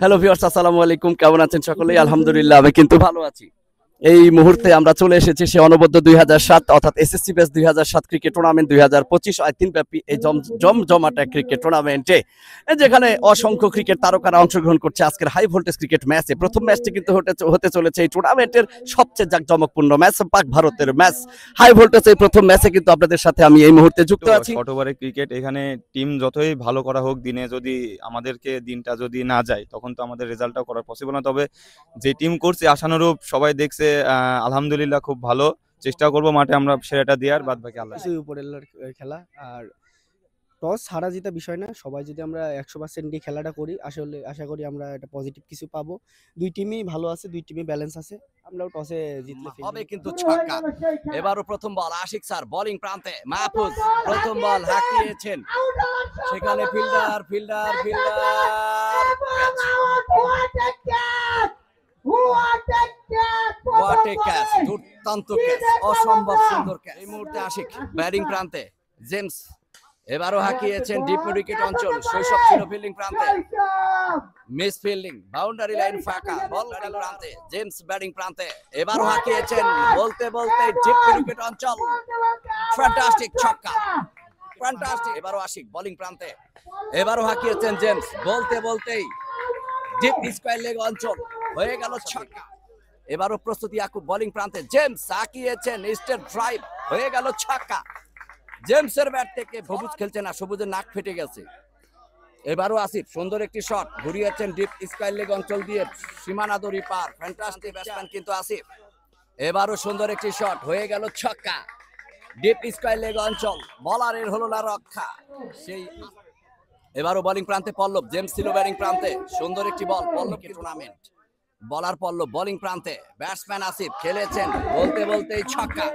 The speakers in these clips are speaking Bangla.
হ্যালো ভিউয়ার্স, আসসালামু আলাইকুম। কেমন আছেন সকলেই? আলহামদুলিল্লাহ আমি কিন্তু ভালো আছি। এই মুহূর্তে আমরা চলে এসেছি সে অনবদ্য 2007 অর্থাৎ এসএসসি ব্যাচ 2007 ক্রিকেট টুর্নামেন্ট 2025 দিনব্যাপী এই জমজমাটা ক্রিকেট টুর্নামেন্টে, যেখানে অসংখ্য ক্রিকেট তারকারা অংশগ্রহণ করছে আজকের হাই ভোল্টেজ ক্রিকেট ম্যাচে। প্রথম ম্যাচটি কিন্তু হতে চলেছে এই টুর্নামেন্টের সবচেয়ে জাঁকজমকপূর্ণ ম্যাচ, পাক ভারতের ম্যাচ। হাই ভোল্টেজ এই প্রথম ম্যাচে কিন্তু আপনাদের সাথে আমি এই মুহূর্তে যুক্ত আছি। শর্ট ওভারের ক্রিকেট, এখানে টিম যতই ভালো করা হোক, দিনে যদি আমাদেরকে দিনটা যদি না যায় তখন তো আমাদের রেজাল্টটাও করা পসিবল না। তবে যে টিম করছে আশানুরূপ সবাই দেখছে, আলহামদুলিল্লাহ খুব ভালো। চেষ্টা করব মাঠে আমরা সেরাটা দেওয়ার, বাদ বাকি আল্লাহ। উপরের খেলা, আর টস হারা জিতা বিষয় না। সবাই যদি আমরা 100% দিয়ে খেলাটা করি, আসলে আশা করি আমরা একটা পজিটিভ কিছু পাবো। দুই টিমই ভালো আছে, দুই টিমই ব্যালেন্স আছে। আমরাও টসে জিতলে হবে কিন্তু ছক্কা। এবারও প্রথম বল আশিক স্যার বোলিং প্রান্তে, মাহফুজ প্রথম বল হাঁকিয়েছেন, সেখানে ফিল্ডার দুর্দান্ত ক্যাচ, অসম্ভব সুন্দর ক্যাচ। এই মুহূর্তে আশিক ব্যাটিং প্রান্তে, জেমস এবারও হাঁকিয়েছেন ডিপ উইকেট অঞ্চল, শৈশব ছিল ফিল্ডিং প্রান্তে, মিস ফিল্ডিং, বাউন্ডারি লাইন ফাঁকা, বল প্রান্তে, জেমস ব্যাটিং প্রান্তে, এবারও হাঁকিয়েছেন বলতে ডিপ উইকেট অঞ্চল, ফ্যান্টাস্টিক ছক্কা, ফ্যান্টাস্টিক। এবারও আশিক বোলিং প্রান্তে, এবারও হাঁকিয়েছেন জেমস বলতেই ডিপ স্কয়ার লেগ অঞ্চল, হয়ে গেল ছক্কা। এবারও প্রস্তুতি ইয়াকুব বোলিং প্রান্তে, জেমস হাঁকিয়েছেন স্টেট ড্রাইভ, হয়ে গেল ছক্কা। জেমসের ব্যাট থেকে সবুজ খেলছে না, সবুজের নাক ফেটে গেছে। এবারও আসিফ সুন্দর একটি শট ঘুরিয়েছেন ডিপ স্কয়ার লেগ অঞ্চল দিয়ে, সীমানা দড়ি পার, ফ্যান্টাস্টিক ব্যাটসম্যান কিন্তু আসিফ। এবারও সুন্দর একটি শট, হয়ে গেল ছক্কা। ডিপ স্কয়ার লেগ অঞ্চল, বলারের হলো না রক্ষা। সেই এবারও বোলিং প্রান্তে পল্লব, জেমস ছিল ব্যাটিং প্রান্তে, সুন্দর একটি বল, পল্লব টুর্নামেন্ট। বলার পল্লব বোলিং প্রান্তে, ব্যাটসম্যান আসিফ খেলেছেন বলতেই ছক্কা।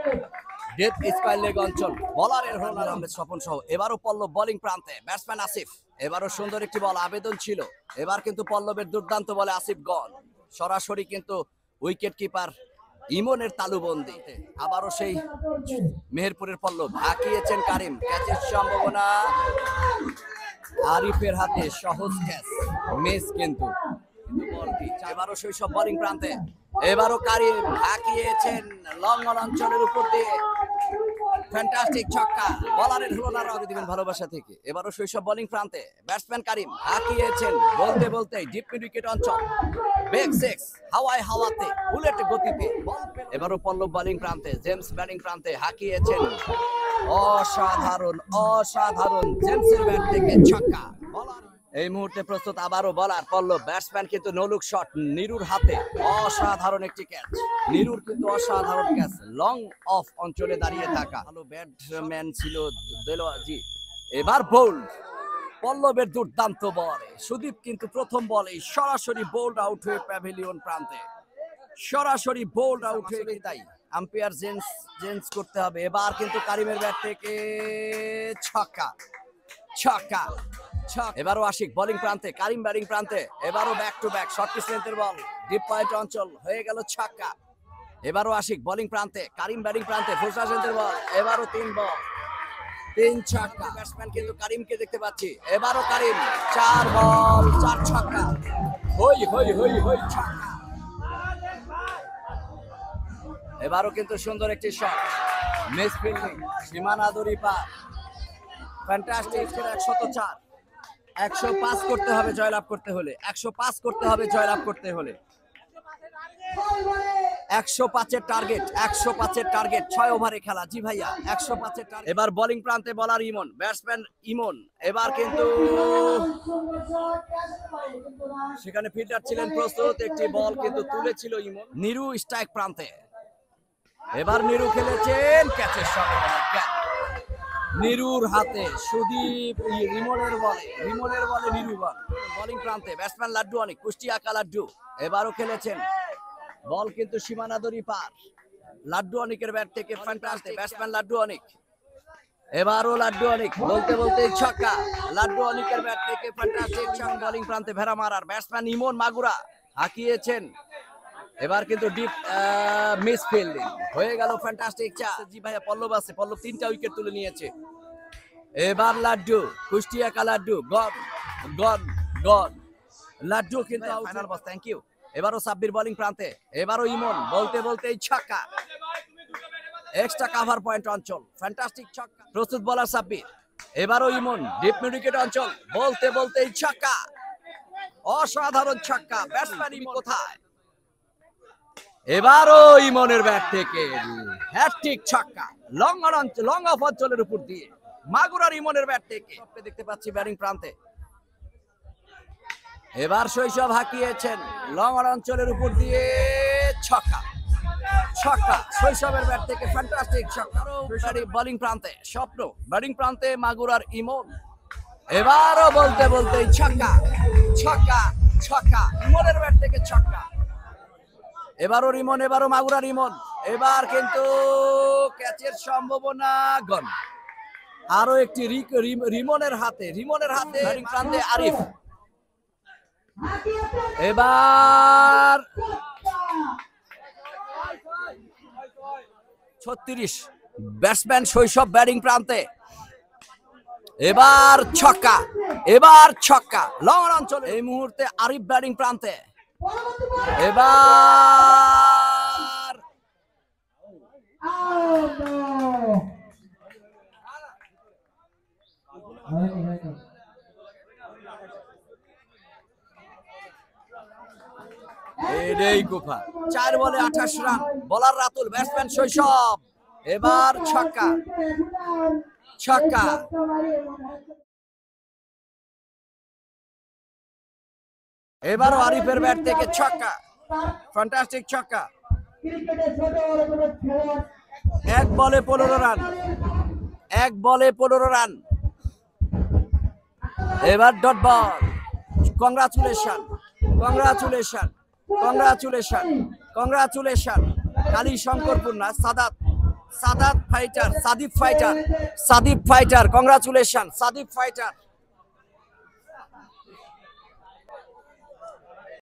ডিপ স্কয়ার লেগ অঞ্চল, বলারের হলো না স্বপন সহ। এবারও পল্লব বোলিং প্রান্তে, ব্যাটসম্যান আসিফ। এবারও সুন্দর একটি বল, আবেদন ছিল, এবার কিন্তু পল্লবের দুর্দান্ত বলে আসিফ গল। সরাসরি কিন্তু উইকেট কিপার ইমনের তালুবন্দি। আবারও সেই মেহেরপুরের পল্লব হাঁকিয়েছেন কারিম, ক্যাচের সম্ভাবনা, আরিফের হাতে সহজ ক্যাচ, মিস কিন্তু। এবারও শৈশব বোলিং প্রান্তে, এবারও কারিম হাঁকিয়েছেন লং অন অঞ্চলের উপর দিয়ে, ফ্যান্টাস্টিক ছক্কা, বলারের হলো না রক্ষা দিবেন ভালোবাসা থেকে। এবারও শৈশব বোলিং প্রান্তে, ব্যাটসম্যান কারিম হাঁকিয়েছেন বলতেই ডিপ উইকেট অঞ্চল, বেগ সিক্স, হাওয়াতে বুলেট গতিতে। এবারও পল্লব বোলিং প্রান্তে, জেমস ব্যাটিং প্রান্তে, হাঁকিয়েছেন অসাধারণ জেমসের ব্যাট থেকে ছক্কা। এই মুহূর্তে প্রস্তুত আবারও বলার পল্লব, ব্যাটসম্যান কিন্তু নোলুক শট নিরুর হাতে, অসাধারণ একটি ক্যাচ, নিরুর কিন্তু অসাধারণ ক্যাচ, লং অফ অঞ্চলে দাঁড়িয়ে থাকা ভালো ব্যাটসম্যান ছিল দেলোয়াজি। এবার বোল্ড, পল্লবের দুর্দান্ত বলে সুদীপ কিন্তু প্রথম বলেই সরাসরি বোল্ড আউট হয়ে প্যাভিলিয়ন প্রান্তে, সরাসরি বোল্ড আউট হয়ে। তাই আম্পায়ার চেঞ্জ করতে হবে। এবার কিন্তু কারিমের ব্যাট থেকে ছক্কা। এবারও আশিক বোলিং প্রান্তে, কারিম ব্যাটিং প্রান্তে, এবারও back to back short pitch লেন্থের বল, ডিপ পয়েন্ট অঞ্চল, হয়ে গেল ছক্কা। এবারও আশিক বোলিং প্রান্তে, কারিম ব্যাটিং প্রান্তে, ফুলস্টার লেন্থের বল, এবারও 3 বল 3 ছক্কা। ব্যাটসম্যান কিন্তু কারিমকে দেখতে পাচ্ছি, এবারও কারিম 4 বল 4 ছক্কা, হই ছক্কা। এবারও কিন্তু সুন্দর একটি শট, মিস ফিল্ডিং, সীমানা দড়ি পার, ফ্যান্টাস্টিক। 104, 105 করতে হবে জয়লাভ করতে হলে, 105 করতে হবে জয়লাভ করতে হলে, 105-এর টার্গেট, 105-এর টার্গেট। 6 ওভারে খেলা, জি ভাইয়া, 105-এর টার্গেট। এবার বোলিং প্রান্তে বলার ইমন, ব্যাটসম্যান ইমন। এবার কিন্তু সেখানে ফিল্ডার ছিলেন প্রস্তুত, একটি বল কিন্তু তুলেছিল ইমন। নিরু স্ট্রাইক প্রান্তে, এবার নিরু খেলেছেন, ক্যাচের সম্ভাবনা, নিরুর হাতে সুদীপ, রিমনের বলে নিরু বল। বোলিং প্রান্তে ব্যাটসম্যান লাড্ডু অনেক, কুষ্টিয়া কা লাড্ডু, এবারও খেলেছেন, বল কিন্তু সীমানা দড়ি পার, লাড্ডু অনেকের ব্যাট থেকে ফ্যান্টাস্টিক, ব্যাটসম্যান লাড্ডু অনেক। এবারও লাড্ডু অনেক বলতে ছক্কা, লাড্ডু অনেকের ব্যাট থেকে ফ্যান্টাস্টিক ছক্কা। বোলিং প্রান্তে ভেড়া মারার, ব্যাটসম্যান ইমন মাগুরা হাঁকিয়েছেন, এবার কিন্তু ডিপ মিস ফিল্ডিং, হয়ে গেল ফ্যান্টাস্টিক চার। জি ভাইয়া, পল্লব আছে, পল্লব 3টা উইকেট তুলে নিয়েছে। এবার লাড্ডু, কুষ্টিয়া কা লাড্ডু, গন লাড্ডু কিন্তু ফাইনাল বস, থ্যাংক ইউ। এবারও সাব্বির বোলিং প্রান্তে, এবারও ইমন বলতে বলতে ছক্কা, এক্সট্রা কাভার পয়েন্ট অঞ্চল, ফ্যান্টাস্টিক ছক্কা, প্রস্তুত বোলার সাব্বির, এবারও ইমন ডিপ মিড উইকেট অঞ্চল, বলতে বলতে ছক্কা, অসাধারণ ছক্কা, ব্যাটসম্যান ইমন কোথায়, এবারও ইমনের ব্যাট থেকে হ্যাটট্রিক ছক্কা, লং অফ অঞ্চলের উপর দিয়ে মাগুরার ইমনের ব্যাট থেকে দেখতে পাচ্ছি ব্যাটিং প্রান্তে, এবার শৈশব হাঁকিয়েছেন লং অঞ্চলের উপর দিয়ে ছক্কা, ছক্কা, শৈশবের ব্যাট থেকে ফ্যান্টাস্টিক ছক্কা, বোলিং প্রান্তে স্বপ্ন, ব্যাটিং প্রান্তে মাগুরার ইমন, এবারও বলতে বলতে ছক্কা, ছক্কা, ছক্কা, ইমনের ব্যাট থেকে ছক্কা, এবারও রিমন, এবারও মাগুরার ইমন, এবার কিন্তু ক্যাচের সম্ভাবনা গন, আরো একটি রিমনের হাতে ব্যাটিং প্রান্তে আরিফ, এবার 36 ব্যাটসম্যান শৈশব ব্যাটিং প্রান্তে, এবার ছক্কা, এবার ছক্কা, লং অঞ্চল, এই মুহূর্তে আরিফ ব্যাটিং প্রান্তে, এবার এটাই কুফা, 4 বলে 28 রান, বোলার রাতুল, ব্যাটসম্যান শৈশব, এবার ছক্কা, ছক্কা, এবারও আরিফের ব্যাট থেকে ছক্কা, ফ্যান্টাস্টিক ছক্কা, 1 বলে 15 রান, 1 বলে 15 রান, এবার dot ball, congratulation, congratulation, congratulation, congratulation, Kali Shankarpur না, Sadat fighter, Sadip fighter, congratulation Sadip fighter.